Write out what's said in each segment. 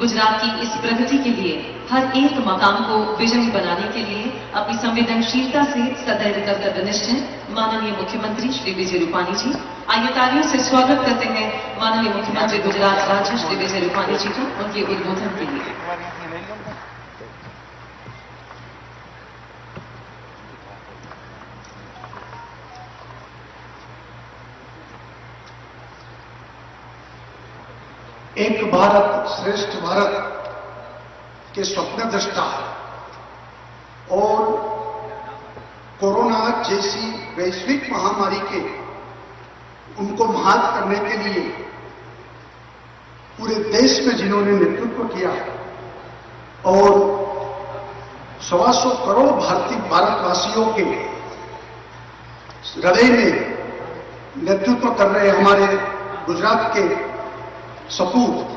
गुजरात की इस प्रगति के लिए हर एक मकाम को विजयी बनाने के लिए अपनी संवेदनशीलता से सदैव कर्तव्यनिष्ठ हैं माननीय मुख्यमंत्री श्री विजय रूपाणी जी। आइए तालियों से स्वागत करते हैं माननीय मुख्यमंत्री गुजरात राज्य श्री विजय रूपाणी जी को उनके उद्बोधन के लिए। एक भारत श्रेष्ठ भारत के स्वप्न दृष्टा और कोरोना जैसी वैश्विक महामारी के उनको मात करने के लिए पूरे देश में जिन्होंने नेतृत्व किया और 125 करोड़ भारतवासियों के हृदय में नेतृत्व कर रहे हमारे गुजरात के सपूत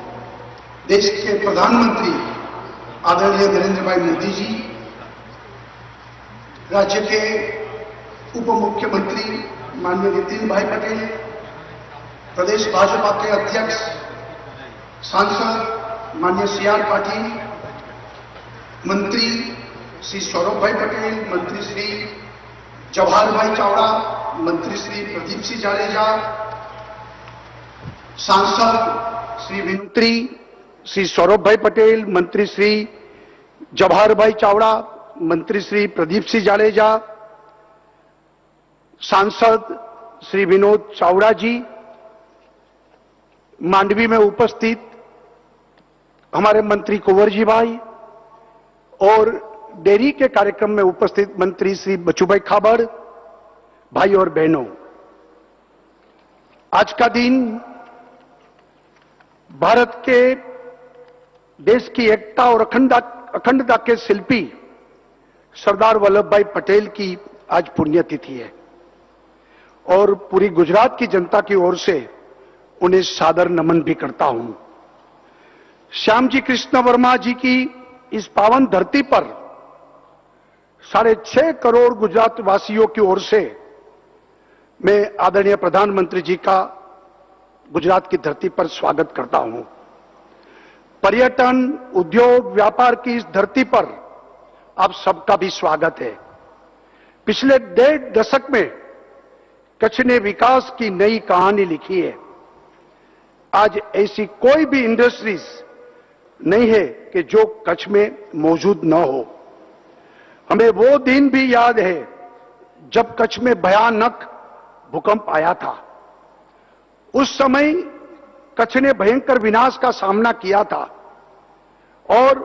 देश के प्रधानमंत्री आदरणीय नरेंद्र भाई मोदी जी, राज्य के उप मुख्यमंत्री माननीय नितिन भाई पटेल, प्रदेश भाजपा के अध्यक्ष सांसद माननीय CR पाटिल, मंत्री श्री सौरभ भाई पटेल, मंत्री श्री जवाहर भाई चावड़ा, मंत्री श्री प्रदीप सिंह जाडेजा, सांसद श्री मंत्री श्री सौरभ भाई पटेल, मंत्री श्री जवाहर भाई चावड़ा, मंत्री श्री प्रदीप सिंह जाडेजा, सांसद श्री विनोद चावड़ा जी, मांडवी में उपस्थित हमारे मंत्री कुंवर जी भाई और डेयरी के कार्यक्रम में उपस्थित मंत्री श्री बचूभाई खाबड़, भाई और बहनों, आज का दिन भारत के देश की एकता और अखंडता के शिल्पी सरदार वल्लभ भाई पटेल की आज पुण्यतिथि है और पूरी गुजरात की जनता की ओर से उन्हें सादर नमन भी करता हूं। श्यामजी कृष्ण वर्मा जी की इस पावन धरती पर 6.5 करोड़ गुजरात वासियों की ओर से मैं आदरणीय प्रधानमंत्री जी का गुजरात की धरती पर स्वागत करता हूं। पर्यटन, उद्योग, व्यापार की इस धरती पर आप सबका भी स्वागत है। पिछले 1.5 दशक में कच्छ ने विकास की नई कहानी लिखी है। आज ऐसी कोई भी इंडस्ट्रीज नहीं है कि जो कच्छ में मौजूद न हो। हमें वो दिन भी याद है जब कच्छ में भयानक भूकंप आया था। उस समय कच्छ ने भयंकर विनाश का सामना किया था और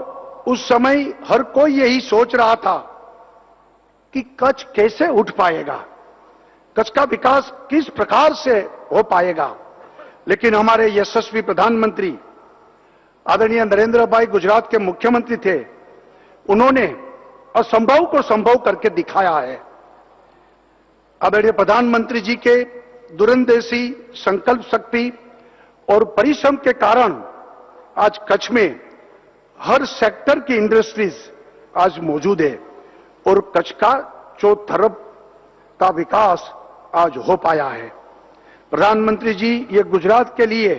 उस समय हर कोई यही सोच रहा था कि कच्छ कैसे उठ पाएगा, कच्छ का विकास किस प्रकार से हो पाएगा। लेकिन हमारे यशस्वी प्रधानमंत्री आदरणीय नरेंद्र भाई गुजरात के मुख्यमंत्री थे, उन्होंने असंभव को संभव करके दिखाया है। आदरणीय प्रधानमंत्री जी के दूरंदेशी संकल्प शक्ति और परिश्रम के कारण आज कच्छ में हर सेक्टर की इंडस्ट्रीज आज मौजूद है और कच्छ का चौतरफ का विकास आज हो पाया है। प्रधानमंत्री जी, ये गुजरात के लिए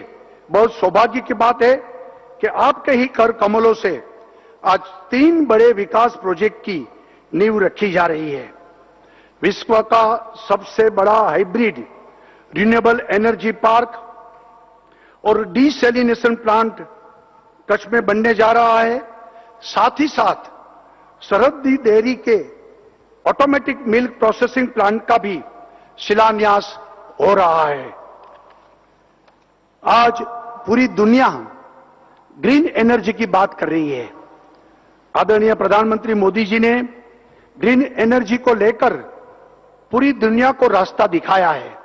बहुत सौभाग्य की बात है कि आपके ही कर कमलों से आज 3 बड़े विकास प्रोजेक्ट की नींव रखी जा रही है। विश्व का सबसे बड़ा हाइब्रिड रिन्यूएबल एनर्जी पार्क और डिसैलिनेशन प्लांट कच्छ में बनने जा रहा है। साथ ही साथ सरहदी डेयरी के ऑटोमेटिक मिल्क प्रोसेसिंग प्लांट का भी शिलान्यास हो रहा है। आज पूरी दुनिया ग्रीन एनर्जी की बात कर रही है। आदरणीय प्रधानमंत्री मोदी जी ने ग्रीन एनर्जी को लेकर पूरी दुनिया को रास्ता दिखाया है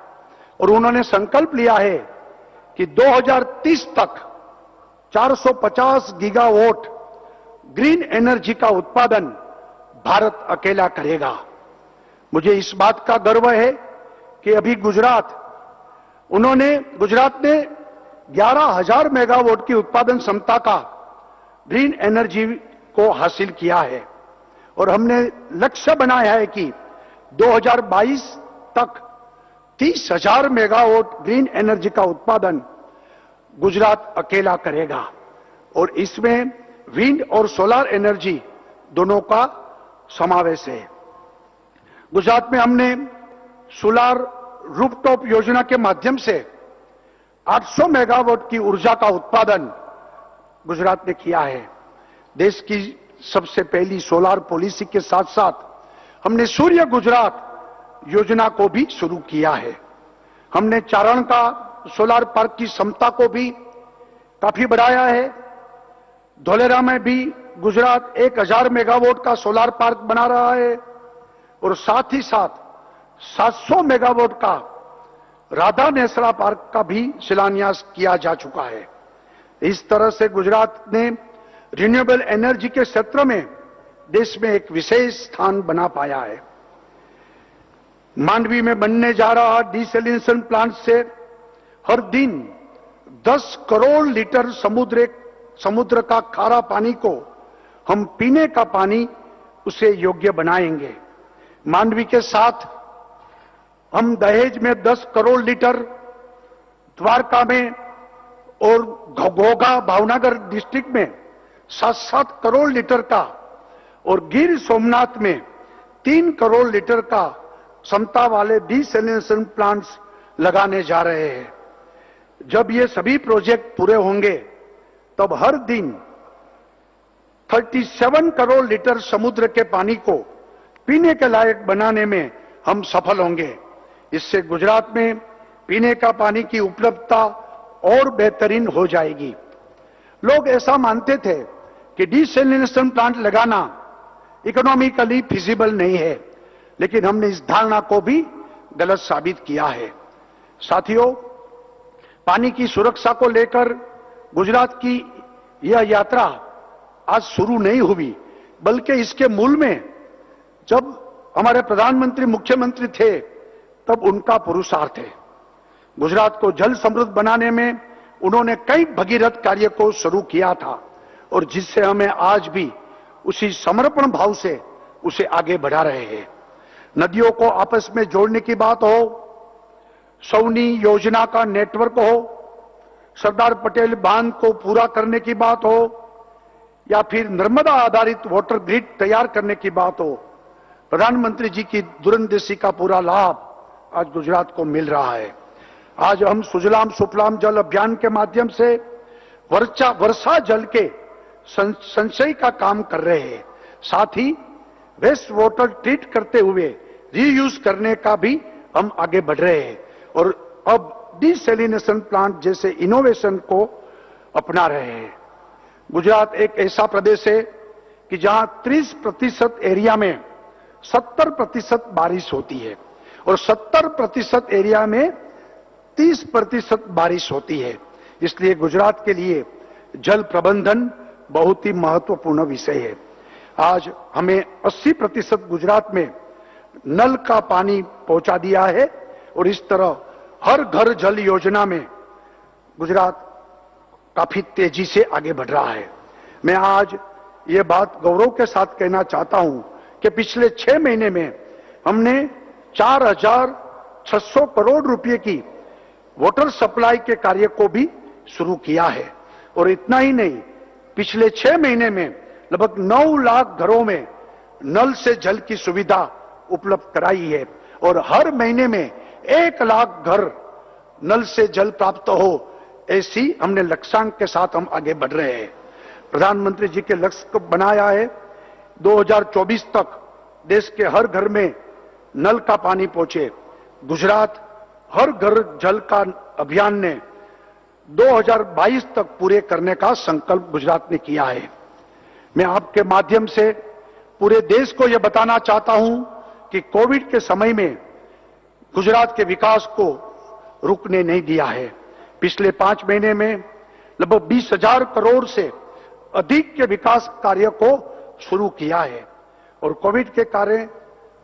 और उन्होंने संकल्प लिया है कि 2030 तक 450 गीगावाट ग्रीन एनर्जी का उत्पादन भारत अकेला करेगा। मुझे इस बात का गर्व है कि अभी गुजरात ने 11,000 मेगावाट की उत्पादन क्षमता का ग्रीन एनर्जी को हासिल किया है और हमने लक्ष्य बनाया है कि 2022 तक 30,000 मेगावाट ग्रीन एनर्जी का उत्पादन गुजरात अकेला करेगा और इसमें विंड और सोलर एनर्जी दोनों का समावेश है। गुजरात में हमने सोलर रूफटॉप योजना के माध्यम से 800 मेगावाट की ऊर्जा का उत्पादन गुजरात ने किया है। देश की सबसे पहली सोलर पॉलिसी के साथ साथ हमने सूर्य गुजरात योजना को भी शुरू किया है। हमने चारण का सोलर पार्क की क्षमता को भी काफी बढ़ाया है। धोलेरा में भी गुजरात 1000 मेगावाट का सोलर पार्क बना रहा है और साथ ही साथ 700 मेगावाट का राधा नेसरा पार्क का भी शिलान्यास किया जा चुका है। इस तरह से गुजरात ने रिन्यूएबल एनर्जी के क्षेत्र में देश में एक विशेष स्थान बना पाया है। मांडवी में बनने जा रहा डिसैलिनेशन प्लांट से हर दिन 10 करोड़ लीटर समुद्र का खारा पानी को हम पीने का पानी उसे योग्य बनाएंगे। मांडवी के साथ हम दहेज में 10 करोड़ लीटर, द्वारका में और घोघा भावनगर डिस्ट्रिक्ट में 7-7 करोड़ लीटर का और गिर सोमनाथ में 3 करोड़ लीटर का क्षमता वाले डिसैलिनेशन प्लांट्स लगाने जा रहे हैं। जब ये सभी प्रोजेक्ट पूरे होंगे तब हर दिन 37 करोड़ लीटर समुद्र के पानी को पीने के लायक बनाने में हम सफल होंगे। इससे गुजरात में पीने का पानी की उपलब्धता और बेहतरीन हो जाएगी। लोग ऐसा मानते थे कि डिसैलिनेशन प्लांट लगाना इकोनॉमिकली फिजिबल नहीं है, लेकिन हमने इस धारणा को भी गलत साबित किया है। साथियों, पानी की सुरक्षा को लेकर गुजरात की यह यात्रा आज शुरू नहीं हुई, बल्कि इसके मूल में जब हमारे प्रधानमंत्री मुख्यमंत्री थे तब उनका पुरुषार्थ है। गुजरात को जल समृद्ध बनाने में उन्होंने कई भगीरथ कार्य को शुरू किया था और जिससे हमें आज भी उसी समर्पण भाव से उसे आगे बढ़ा रहे हैं। नदियों को आपस में जोड़ने की बात हो, सौनी योजना का नेटवर्क हो, सरदार पटेल बांध को पूरा करने की बात हो या फिर नर्मदा आधारित वाटर ग्रिड तैयार करने की बात हो, प्रधानमंत्री जी की दूरंदेशी का पूरा लाभ आज गुजरात को मिल रहा है। आज हम सुजलाम सुफलाम जल अभियान के माध्यम से वर्षा जल के संचय का काम कर रहे हैं। साथ ही वेस्ट वाटर ट्रीट करते हुए रीयूज करने का भी हम आगे बढ़ रहे हैं और अब डिसैलिनेशन प्लांट जैसे इनोवेशन को अपना रहे हैं। गुजरात एक ऐसा प्रदेश है कि जहां 30% एरिया में 70% बारिश होती है और 70% एरिया में 30% बारिश होती है। इसलिए गुजरात के लिए जल प्रबंधन बहुत ही महत्वपूर्ण विषय है। आज हमें 80% गुजरात में नल का पानी पहुंचा दिया है और इस तरह हर घर जल योजना में गुजरात काफी तेजी से आगे बढ़ रहा है। मैं आज ये बात गौरव के साथ कहना चाहता हूं कि पिछले 6 महीने में हमने 4600 करोड़ रुपए की वाटर सप्लाई के कार्य को भी शुरू किया है और इतना ही नहीं, पिछले 6 महीने में लगभग 9 लाख घरों में नल से जल की सुविधा उपलब्ध कराई है और हर महीने में 1 लाख घर नल से जल प्राप्त हो, ऐसी हमने लक्ष्यांक के साथ हम आगे बढ़ रहे हैं। प्रधानमंत्री जी के लक्ष्य को बनाया है 2024 तक देश के हर घर में नल का पानी पहुंचे। गुजरात हर घर जल का अभियान ने 2022 तक पूरे करने का संकल्प गुजरात ने किया है। मैं आपके माध्यम से पूरे देश को यह बताना चाहता हूं कि कोविड के समय में गुजरात के विकास को रुकने नहीं दिया है। पिछले 5 महीने में लगभग 20,000 करोड़ से अधिक के विकास कार्य को शुरू किया है और कोविड के कारण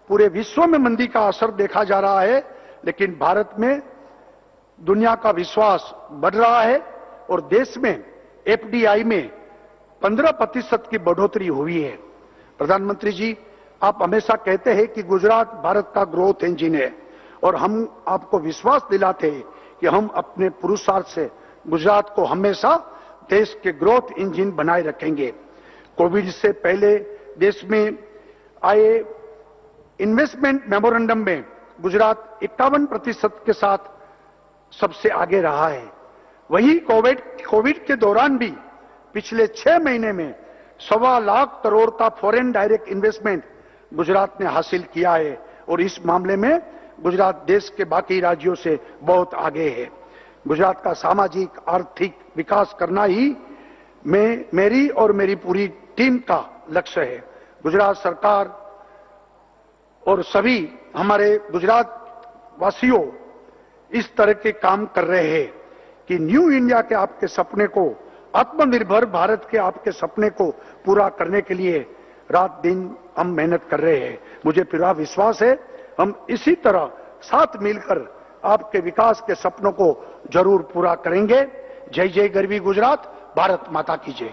पूरे विश्व में मंदी का असर देखा जा रहा है, लेकिन भारत में दुनिया का विश्वास बढ़ रहा है और देश में एफडीआई में 15% की बढ़ोतरी हुई है। प्रधानमंत्री जी, आप हमेशा कहते हैं कि गुजरात भारत का ग्रोथ इंजन है और हम आपको विश्वास दिलाते हैं कि हम अपने पुरुषार्थ से गुजरात को हमेशा देश के ग्रोथ इंजन बनाए रखेंगे। कोविड से पहले देश में आए इन्वेस्टमेंट मेमोरेंडम में गुजरात 51% के साथ सबसे आगे रहा है। वही कोविड के दौरान भी पिछले 6 महीने में 1.25 लाख करोड़ का फॉरेन डायरेक्ट इन्वेस्टमेंट गुजरात ने हासिल किया है और इस मामले में गुजरात देश के बाकी राज्यों से बहुत आगे है। गुजरात का सामाजिक आर्थिक विकास करना ही मेरी और मेरी पूरी टीम का लक्ष्य है। गुजरात सरकार और सभी हमारे गुजरात वासियों इस तरह के काम कर रहे हैं कि न्यू इंडिया के आपके सपने को, आत्मनिर्भर भारत के आपके सपने को पूरा करने के लिए रात दिन हम मेहनत कर रहे हैं। मुझे पूरा विश्वास है हम इसी तरह साथ मिलकर आपके विकास के सपनों को जरूर पूरा करेंगे। जय जय गरवी गुजरात, भारत माता की जय।